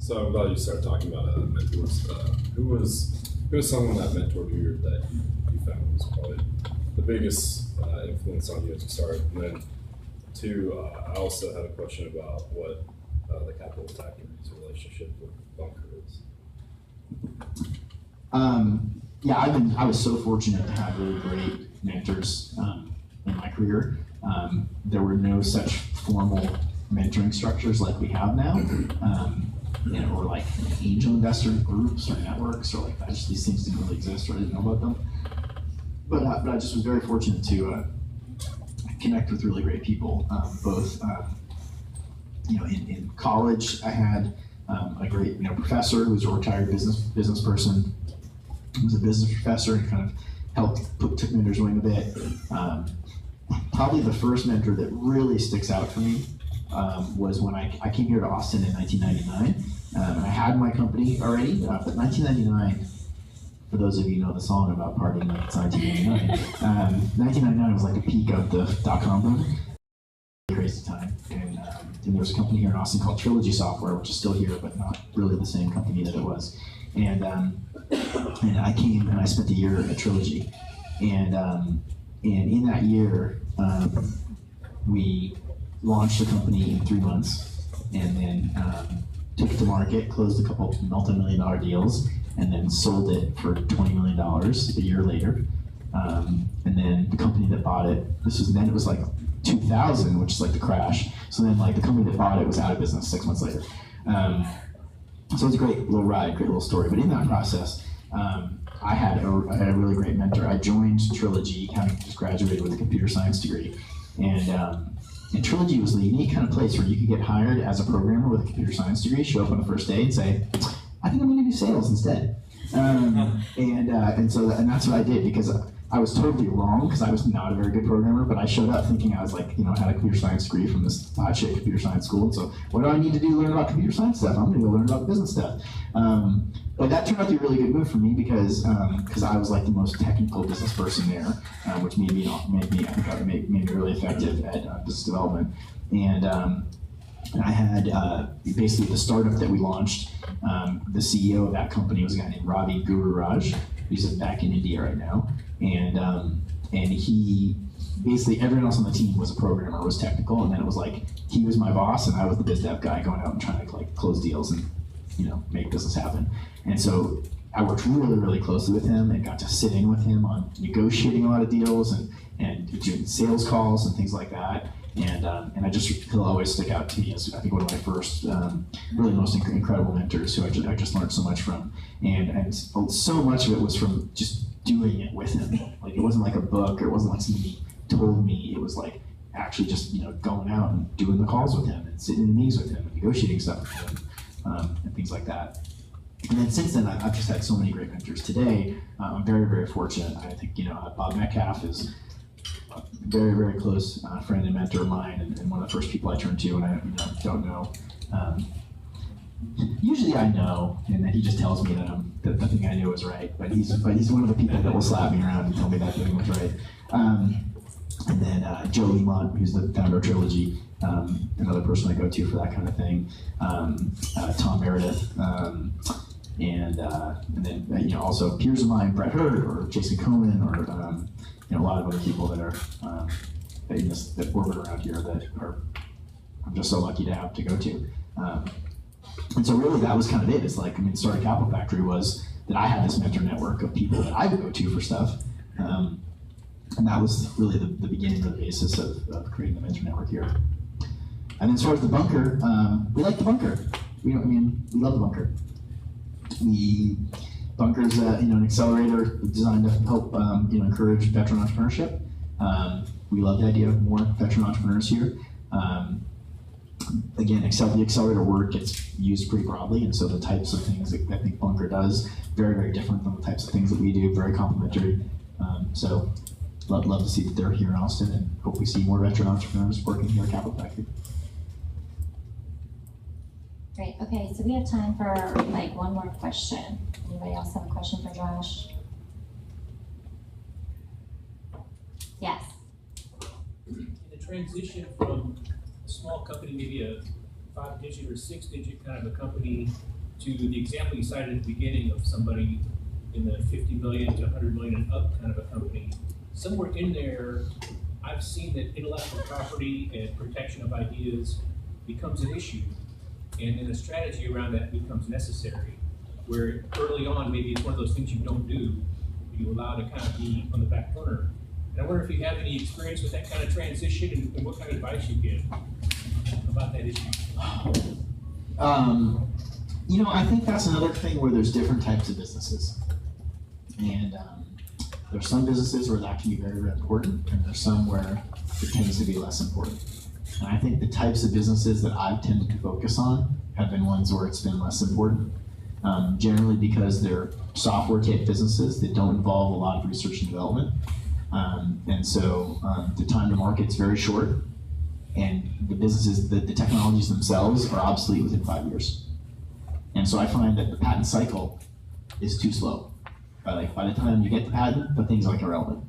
So I'm glad you started talking about mentors. Who was someone that mentored you that you found was probably the biggest influence on you as you started? And then two, I also had a question about what the Capital Factory's relationship with Bunker is. I was so fortunate to have really great mentors in my career. There were no such formal mentoring structures like we have now. Or angel investor groups or networks or that. Just these things didn't really exist, or I didn't know about them. But I just was very fortunate to connect with really great people. Both, in college, I had a great professor who was a retired business person. He was a business professor and kind of took me under his wing a bit. Probably the first mentor that really sticks out for me was when I came here to Austin in 1999. I had my company already, but 1999, for those of you who know the song about partying like it's 1999, 1999 was the peak of the dot-com boom. Crazy time. And there was a company here in Austin called Trilogy Software, which is still here, but not really the same company that it was. And I came and I spent a year at Trilogy. And in that year, we launched the company in 3 months, and then took it to market, closed a couple multi-million-dollar deals, and then sold it for $20 million a year later. And then the company that bought it, then it was like 2000, which is like the crash. So then like the company that bought it was out of business 6 months later. So it's a great little ride, great little story. But in that process, I had a really great mentor. I joined Trilogy, kind of just graduated with a computer science degree. And Trilogy was the unique kind of place where you could get hired as a programmer with a computer science degree, show up on the first day and say, I think I'm going to do sales instead. And that's what I did, because I was totally wrong, because I was not a very good programmer, but I showed up thinking I was like, had a computer science degree from this hot shit computer science school. And so what do I need to do to learn about computer science stuff? I'm going to go learn about business stuff. But that turned out to be a really good move for me, because I was like the most technical business person there, which made me really effective at business development. And I had basically the startup that we launched. The CEO of that company was a guy named Ravi Gururaj, who's back in India right now, and he basically, everyone else on the team was a programmer, was technical, and then it was like he was my boss and I was the biz dev guy going out and trying to like close deals and make business happen. And so I worked really, really closely with him and got to sit in with him on negotiating a lot of deals and doing sales calls and things like that. And he'll always stick out to me as I think one of my first, really most incredible mentors who I just learned so much from. And so much of it was from just doing it with him. Like it wasn't like a book, or it wasn't like somebody told me. It was like actually just going out and doing the calls with him and sitting in the meetings with him and negotiating stuff with him and things like that. And then since then, I've just had so many great mentors. Today, I'm very, very fortunate. I think Bob Metcalf is a very, very close friend and mentor of mine, and one of the first people I turn to when I don't know. Usually I know, and then he just tells me that the thing I knew was right. But he's one of the people that will slap me around and tell me that thing was right. And then Joe Lemont, who's the founder of Trilogy, another person I go to for that kind of thing. Tom Meredith, and then also peers of mine, Brett Hurd or Jason Cohen, or a lot of other people that are that orbit around here that I'm just so lucky to have to go to. And so really that was kind of it. It's like, starting Capital Factory was that I had this mentor network of people that I would go to for stuff. And that was really the beginning or the basis of creating the mentor network here. And then as far as the bunker, we like the bunker. We love the bunker. Bunker's an accelerator designed to help encourage veteran entrepreneurship. We love the idea of more veteran entrepreneurs here. Again, the accelerator word gets used pretty broadly, and so the types of things that I think Bunker does, very, very different than the types of things that we do, very complementary. So love to see that they're here in Austin, and hope we see more veteran entrepreneurs working here at Capital Factory. Great, okay, so we have time for like one more question. Anybody else have a question for Josh? Yes. In the transition from a small company, maybe a 5-digit or 6-digit kind of a company, to the example you cited at the beginning of somebody in the 50 million to 100 million and up kind of a company, somewhere in there, I've seen that intellectual property and protection of ideas becomes an issue. And then a strategy around that becomes necessary, where early on, maybe it's one of those things you don't do, but you allow to kind of be on the back burner. And I wonder if you have any experience with that kind of transition and what kind of advice you give about that issue. I think that's another thing where there's different types of businesses. And there's some businesses where that can be very, very important, and there's some where it tends to be less important. And I think the types of businesses that I've tended to focus on have been ones where it's been less important. Generally because they're software type businesses that don't involve a lot of research and development. And so the time to market's very short, and the businesses, the technologies themselves are obsolete within 5 years. And so I find that the patent cycle is too slow. By the time you get the patent, the thing's like irrelevant.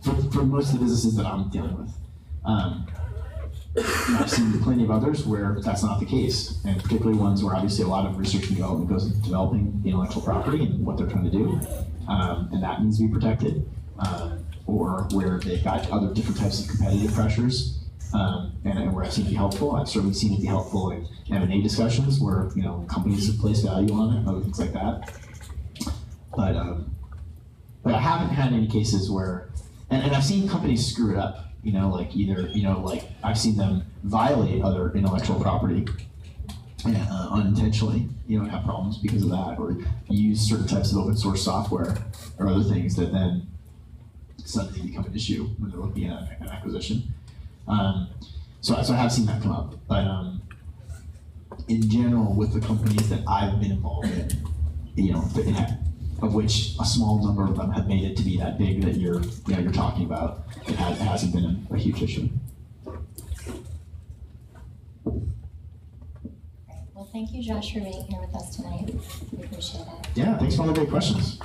For most of the businesses that I'm dealing with. I've seen plenty of others where that's not the case, and particularly ones where obviously a lot of research and development goes into developing the intellectual property and what they're trying to do, and that needs to be protected, or where they've got other different types of competitive pressures, and where I've seen it be helpful. I've certainly seen it be helpful in M&A discussions where companies have placed value on it, other things like that. But but I haven't had any cases where, and I've seen companies screw it up, like either, like I've seen them violate other intellectual property unintentionally, and have problems because of that, or use certain types of open source software or other things that then suddenly become an issue when they're looking at an acquisition. So I have seen that come up, but in general, with the companies that I've been involved in, of which a small number of them have made it to be that big that you're talking about, it hasn't been a huge issue. Well, thank you, Josh, for being here with us tonight. We appreciate it. Yeah, thanks for all the great questions.